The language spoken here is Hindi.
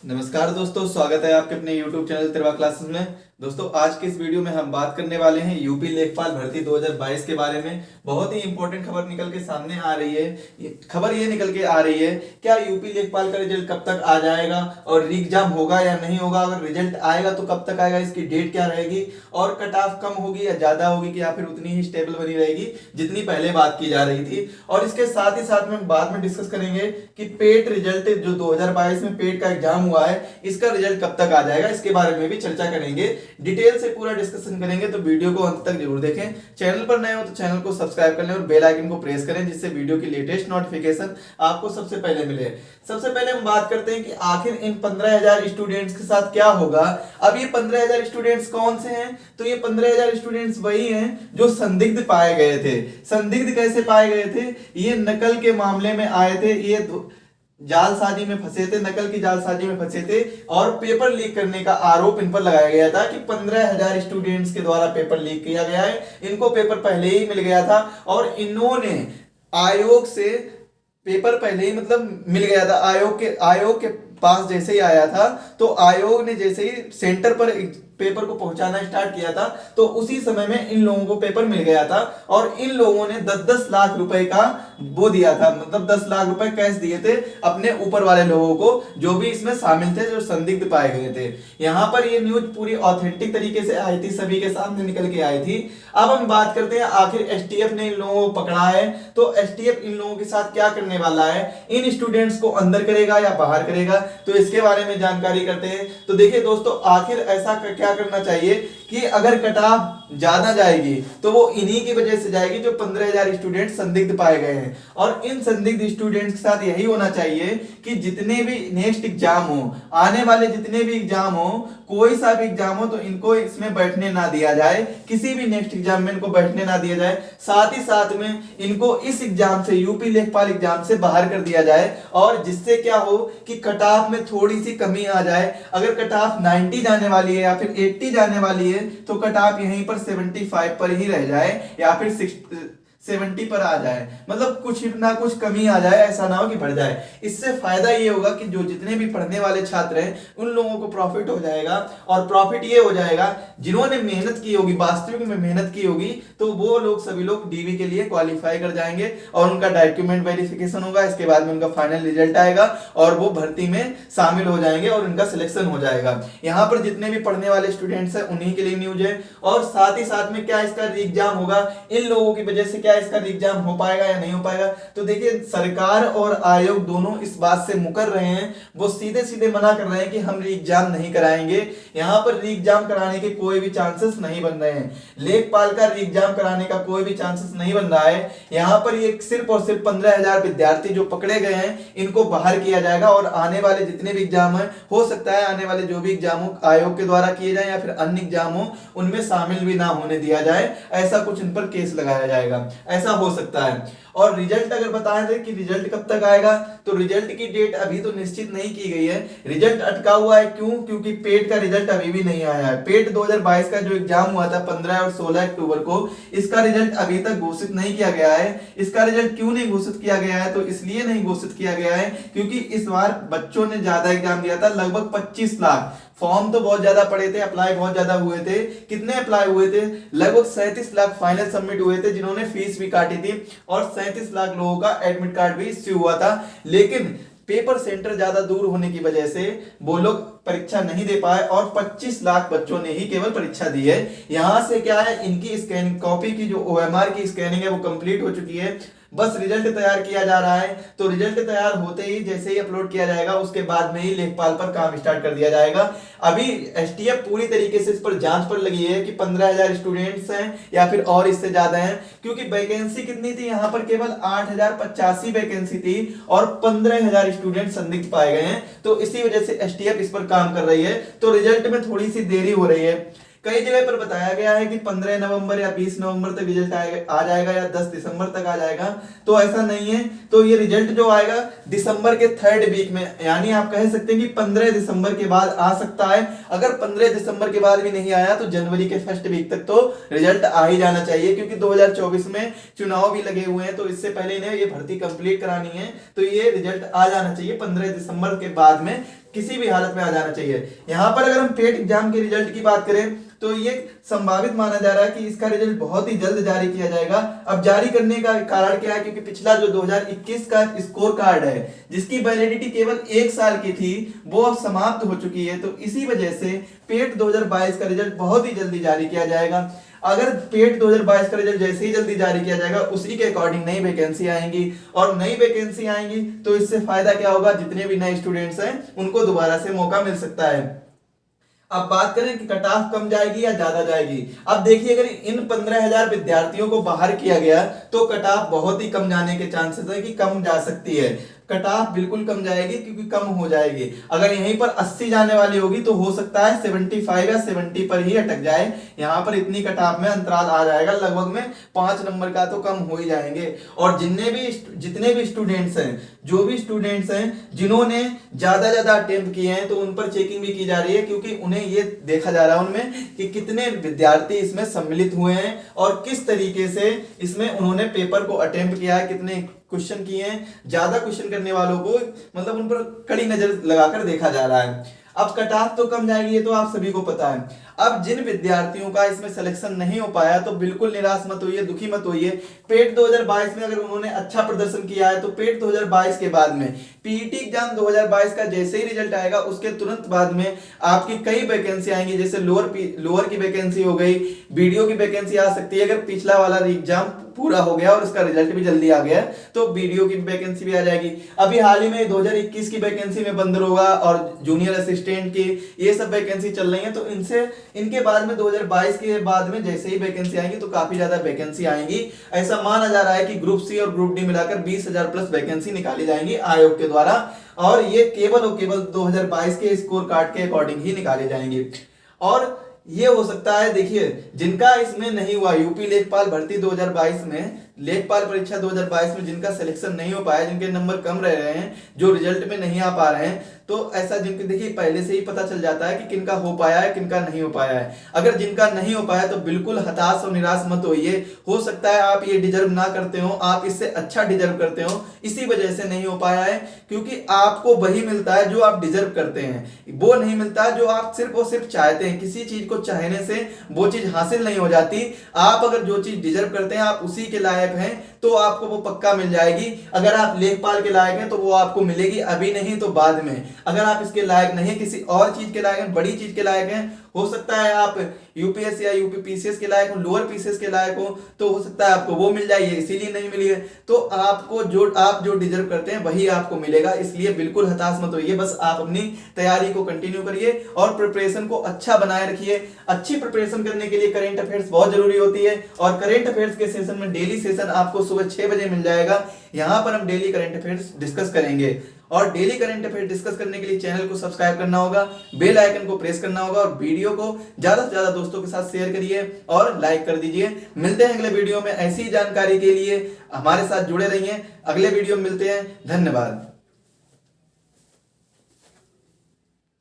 नमस्कार दोस्तों, स्वागत है आपके अपने YouTube चैनल तिरवा क्लासेस में। दोस्तों आज के इस वीडियो में हम बात करने वाले हैं यूपी लेखपाल भर्ती 2022 के बारे में। बहुत ही इंपॉर्टेंट खबर निकल के सामने आ रही है। खबर ये निकल के आ रही है, क्या यूपी लेखपाल का रिजल्ट कब तक आ जाएगा और एग्जाम होगा या नहीं होगा, अगर रिजल्ट आएगा तो कब तक आएगा, इसकी डेट क्या रहेगी और कट ऑफ कम होगी या ज्यादा होगी या फिर उतनी ही स्टेबल बनी रहेगी जितनी पहले बात की जा रही थी। और इसके साथ ही साथ में बाद में डिस्कस करेंगे कि पेट रिजल्ट जो 2022 में पेट का एग्जाम हुआ है, इसका रिजल्ट कब तक आ जाएगा, इसके बारे में भी चर्चा करेंगे। डिटेल से पूरा डिस्कशन करेंगे, तो वीडियो को अंत तक जरूर देखें। चैनल पर नए हो तो चैनल को सब्सक्राइब कर लें और बेल आइकन को प्रेस करें, जिससे वीडियो की लेटेस्ट नोटिफिकेशन आपको सबसे पहले मिले। सबसे पहले हम बात करते हैं कि आखिर इन 15,000 स्टूडेंट्स के साथ क्या होगा। अब ये 15,000 स्टूडेंट्स कौन से हैं? तो ये 15,000 स्टूडेंट्स वही हैं जो संदिग्ध पाए गए थे। संदिग्ध कैसे पाए गए थे? ये नकल के मामले में आए थे, ये जालसाजी में फंसे थे, नकल की जालसाजी में फंसे थे और पेपर लीक करने का आरोप इन पर लगाया गया था कि 15,000 स्टूडेंट्स के द्वारा पेपर लीक किया गया है। इनको पेपर पहले ही मिल गया था और इन्होंने आयोग से पेपर पहले ही मतलब मिल गया था। आयोग के पास जैसे ही आया था तो आयोग ने जैसे ही सेंटर पर पेपर को पहुंचाना स्टार्ट किया था तो उसी समय में इन लोगों को पेपर मिल गया था और इन लोगों ने 10-10 लाख रुपए का वो दिया था, मतलब 10 लाख रुपए कैश दिए थे अपने ऊपर वाले लोगों को, जो भी इसमें शामिल थे, जो संदिग्ध पाए गए थे। यहां पर ये न्यूज पूरी ऑथेंटिक तरीके से आई थी, सभी के सामने निकल के आई थी। अब हम बात करते हैं आखिर एसटीएफ ने इन लोगों को पकड़ा है तो एसटीएफ इन लोगों के साथ क्या करने वाला है, इन स्टूडेंट्स को अंदर करेगा या बाहर करेगा, तो इसके बारे में जानकारी करते हैं। तो देखिए दोस्तों, आखिर ऐसा क्या करना चाहिए कि अगर कट ऑफ ज्यादा जाएगी तो वो इन्हीं की वजह से जाएगी जो 15,000 स्टूडेंट संदिग्ध पाए गए हैं। और इन संदिग्ध स्टूडेंट्स के साथ यही होना चाहिए कि जितने भी नेक्स्ट एग्जाम हो, आने वाले जितने भी एग्जाम हो, कोई सा भी एग्जाम हो, तो इनको इसमें बैठने ना दिया जाए, किसी भी नेक्स्ट एग्जाम में इनको बैठने ना दिया जाए। साथ ही साथ में इनको इस एग्जाम से, यूपी लेखपाल एग्जाम से बाहर कर दिया जाए और जिससे क्या हो कि कट ऑफ में थोड़ी सी कमी आ जाए। अगर कट ऑफ 90 जाने वाली है या फिर 80 जाने वाली है तो कट ऑफ यहीं पर 75 पर ही रह जाए या फिर 70 पर आ जाए, मतलब कुछ ना कुछ कमी आ जाए, ऐसा ना हो कि बढ़ जाए। इससे फायदा ये होगा कि जो जितने भी पढ़ने वाले छात्र हैं उन लोगों को प्रॉफिट हो जाएगा और प्रॉफिट ये हो जाएगा जिन्होंने मेहनत की होगी, वास्तविक में मेहनत की होगी, तो वो लोग सभी लोग डीवी के लिए क्वालिफाई कर जाएंगे और उनका डॉक्यूमेंट वेरिफिकेशन होगा। इसके बाद में उनका फाइनल रिजल्ट आएगा और वो भर्ती में शामिल हो जाएंगे और उनका सिलेक्शन हो जाएगा। यहाँ पर जितने भी पढ़ने वाले स्टूडेंट्स हैं उन्हीं के लिए न्यूज है। और साथ ही साथ में क्या इसका एग्जाम होगा, इन लोगों की वजह से क्या इसका एग्जाम हो पाएगा या नहीं हो पाएगा। तो देखिए, सरकार और आयोग दोनों इस बात से मुकर रहे हैं, वो सीधे सीधे मना कर रहे हैं कि हम एग्जाम नहीं कराएंगे। यहां पर एग्जाम कराने के कोई भी चांसेस नहीं बन रहे हैं, लेखपाल का एग्जाम कराने का कोई भी चांसेस नहीं बन रहा है। यहां पर ये सिर्फ और सिर्फ 15,000 विद्यार्थी जो पकड़े गए हैं इनको बाहर किया जाएगा और आने वाले जितने भी एग्जाम है, हो सकता है आने वाले जो भी एग्जाम हो आयोग के द्वारा किए जाए या फिर अन्य एग्जाम हो उनमें शामिल भी ना होने दिया जाए, ऐसा कुछ इन पर केस लगाया जाएगा, ऐसा हो सकता है। और रिजल्ट अगर बताएं थे कि रिजल्ट कब तक आएगा, तो रिजल्ट की डेट अभी तो निश्चित नहीं की गई है। रिजल्ट अटका हुआ है, क्यों? क्योंकि पेट का रिजल्ट अभी भी नहीं आया है। पेट 2022 का जो एग्जाम हुआ था 15 और 16 अक्टूबर को, इसका रिजल्ट अभी तक घोषित नहीं किया गया है। इसका रिजल्ट क्यों नहीं घोषित किया गया है? तो इसलिए नहीं घोषित किया गया है क्योंकि इस बार बच्चों ने ज्यादा एग्जाम दिया था, लगभग 25 लाख। फॉर्म तो बहुत ज्यादा पड़े थे, अप्लाई बहुत ज्यादा हुए थे। कितने अप्लाई हुए थे? लगभग 37 लाख फाइनल सबमिट हुए थे, जिन्होंने फीस भी काटी थी और 37 लाख लोगों का एडमिट कार्ड भी इश्यू हुआ था। लेकिन पेपर सेंटर ज्यादा दूर होने की वजह से वो लोग परीक्षा नहीं दे पाए और 25 लाख बच्चों ने ही केवल परीक्षा दी है। यहां से क्या है, इनकी स्कैनिंग कॉपी की जो ओएमआर की स्कैनिंग है वो कंप्लीट हो चुकी है, बस रिजल्ट तैयार किया जा रहा है। तो रिजल्ट तैयार होते ही जैसे ही अपलोड किया जाएगा उसके बाद में ही लेखपाल पर काम स्टार्ट कर दिया जाएगा। अभी एसटीएफ पूरी तरीके से इस पर जांच पर लगी है कि 15,000 स्टूडेंट्स हैं या फिर और इससे ज्यादा हैं, क्योंकि वैकेंसी कितनी थी यहाँ पर? केवल 8,085 वैकेंसी थी और 15,000 स्टूडेंट संदिग्ध पाए गए हैं। तो इसी वजह से एसटीएफ इस पर काम कर रही है, तो रिजल्ट में थोड़ी सी देरी हो रही है। कई जगह पर बताया गया है कि 15 नवंबर या 20 नवंबर तक रिजल्ट आ जाएगा या 10 दिसंबर तक आ जाएगा, तो ऐसा नहीं है। तो ये रिजल्ट जो आएगा दिसंबर के 3rd वीक में, यानी आप कह सकते हैं कि 15 दिसंबर के बाद आ सकता है। अगर 15 दिसंबर के बाद भी नहीं आया तो जनवरी के 1st वीक तक तो रिजल्ट आ ही जाना चाहिए, क्योंकि 2024 में चुनाव भी लगे हुए हैं, तो इससे पहले इन्हें ये भर्ती कंप्लीट करानी है, तो ये रिजल्ट आ जाना चाहिए 15 दिसंबर के बाद में। किसी भी हालत में आ जाना चाहिए। यहाँ पर अगर हम पेट एग्जाम के रिजल्ट की बात करें तो ये संभावित माना जा रहा है कि इसका रिजल्ट बहुत ही जल्द जारी किया जाएगा। अब जारी करने का कारण क्या है, क्योंकि पिछला जो 2021 का स्कोर कार्ड है जिसकी वैलिडिटी केवल 1 साल की थी वो अब समाप्त हो चुकी है, तो इसी वजह से पेट 2022 का रिजल्ट बहुत ही जल्दी जारी किया जाएगा। अगर पेट 2022 का रिजल्ट जैसे ही जल्दी जारी किया जाएगा उसी के अकॉर्डिंग नई वैकेंसी आएंगी, और नई वैकेंसी आएंगी तो इससे फायदा क्या होगा, जितने भी नए स्टूडेंट्स हैं उनको दोबारा से मौका मिल सकता है। अब बात करें कि कट ऑफ कम जाएगी या ज्यादा जाएगी। अब देखिए अगर इन 15,000 विद्यार्थियों को बाहर किया गया तो कट ऑफ बहुत ही कम जाने के चांसेस है कि कम जा सकती है। कट ऑफ बिल्कुल कम जाएगी क्योंकि कम हो जाएगी। अगर यहीं पर 80 जाने वाली होगी तो हो सकता है 75 या 70 पर ही अटक जाए। यहाँ पर इतनी कट ऑफ में अंतराल आ जाएगा, लगभग में 5 नंबर का तो कम हो ही जाएंगे। और जितने भी स्टूडेंट्स हैं, जो भी स्टूडेंट्स हैं जिन्होंने ज्यादा अटेम्प्ट किए हैं तो उन पर चेकिंग भी की जा रही है, क्योंकि उन्हें ये देखा जा रहा है उनमें कि कितने विद्यार्थी इसमें सम्मिलित हुए हैं और किस तरीके से इसमें उन्होंने पेपर को अटेम्प्ट किया है, कितने क्वेश्चन किए हैं। ज्यादा क्वेश्चन करने वालों को मतलब उन पर कड़ी नजर लगाकर देखा जा रहा है। अब कट ऑफ तो कम जाएगी, ये तो आप सभी को पता है। अब जिन विद्यार्थियों का इसमें सिलेक्शन नहीं हो पाया तो बिल्कुल निराश मत होइए, दुखी मत होइए। पेट 2022 में अगर उन्होंने अच्छा प्रदर्शन किया है तो पेट 2022 के बाद में पीईटी एग्जाम 2022 का जैसे ही रिजल्ट आएगा उसके तुरंत बाद में आपकी कई वैकेंसी आएंगी, जैसे लोअर की वैकेंसी हो गई, वीडियो की वैकेंसी आ सकती है। अगर पिछला वाला एग्जाम पूरा हो गया और उसका रिजल्ट भी जल्दी आ गया तो वीडियो की वैकेंसी भी आ जाएगी। अभी हाल ही में 2021 की वैकेंसी में बंद होगा और जूनियर असिस्टेंट की ये सब वैकेंसी चल रही है, तो इनके बाद में 2022 के बाद में जैसे ही वैकेंसी आएंगी तो काफी ज्यादा वैकेंसी आएंगी। ऐसा माना जा रहा है कि ग्रुप सी और ग्रुप डी मिलाकर 20,000 प्लस वैकेंसी निकाली जाएंगी आयोग के द्वारा, और ये केवल 2022 के स्कोर कार्ड के अकॉर्डिंग ही निकाली जाएंगी। और ये हो सकता है, देखिए जिनका इसमें नहीं हुआ यूपी लेखपाल भर्ती 2022 में, लेखपाल परीक्षा 2022 में जिनका सिलेक्शन नहीं हो पाया, जिनके नंबर कम रह रहे हैं, जो रिजल्ट में नहीं आ पा रहे हैं, तो ऐसा जिनके देखिए पहले से ही पता चल जाता है कि किनका हो पाया है किनका नहीं हो पाया है। अगर जिनका नहीं हो पाया तो बिल्कुल हताश और निराश मत होइए। हो सकता है आप ये डिजर्व ना करते हो, आप इससे अच्छा डिजर्व करते हो, इसी वजह से नहीं हो पाया है, क्योंकि आपको वही मिलता है जो आप डिजर्व करते हैं, वो नहीं मिलता जो आप सिर्फ और सिर्फ चाहते हैं। किसी चीज को चाहने से वो चीज हासिल नहीं हो जाती। आप अगर जो चीज डिजर्व करते हैं आप उसी के लायक हैं तो आपको वो पक्का मिल जाएगी। अगर आप लेखपाल के लायक हैं तो वो आपको मिलेगी, अभी नहीं तो बाद में। अगर आप इसके लायक नहीं, किसी और चीज के लायक हैं, बड़ी चीज के लायक हैं, हो सकता है आप यूपीएससी या यूपीपीसीएस के लायक हो, लोअर पीसीएस के लायक हो, तो हो सकता है आपको वो मिल जाए, इसीलिए नहीं मिली है। तो आपको आप जो डिजर्व करते हैं वही आपको मिलेगा, इसलिए बिल्कुल हताश मत होइए। बस आप अपनी तैयारी को कंटिन्यू करिए और प्रिपरेशन को अच्छा बनाए रखिए। अच्छी प्रिपरेशन करने के लिए करंट अफेयर्स बहुत जरूरी होती है, और करंट अफेयर्स के सेशन में डेली सेशन आपको सुबह 6 बजे मिल जाएगा। यहाँ पर हम डेली करंट अफेयर्स डिस्कस करेंगे, और डेली करंट अफेयर डिस्कस करने के लिए चैनल को सब्सक्राइब करना होगा, बेल आइकन को प्रेस करना होगा, और वीडियो को ज्यादा से ज्यादा दोस्तों के साथ शेयर करिए और लाइक कर दीजिए। मिलते हैं अगले वीडियो में। ऐसी जानकारी के लिए हमारे साथ जुड़े रहिए। अगले वीडियो में मिलते हैं। धन्यवाद।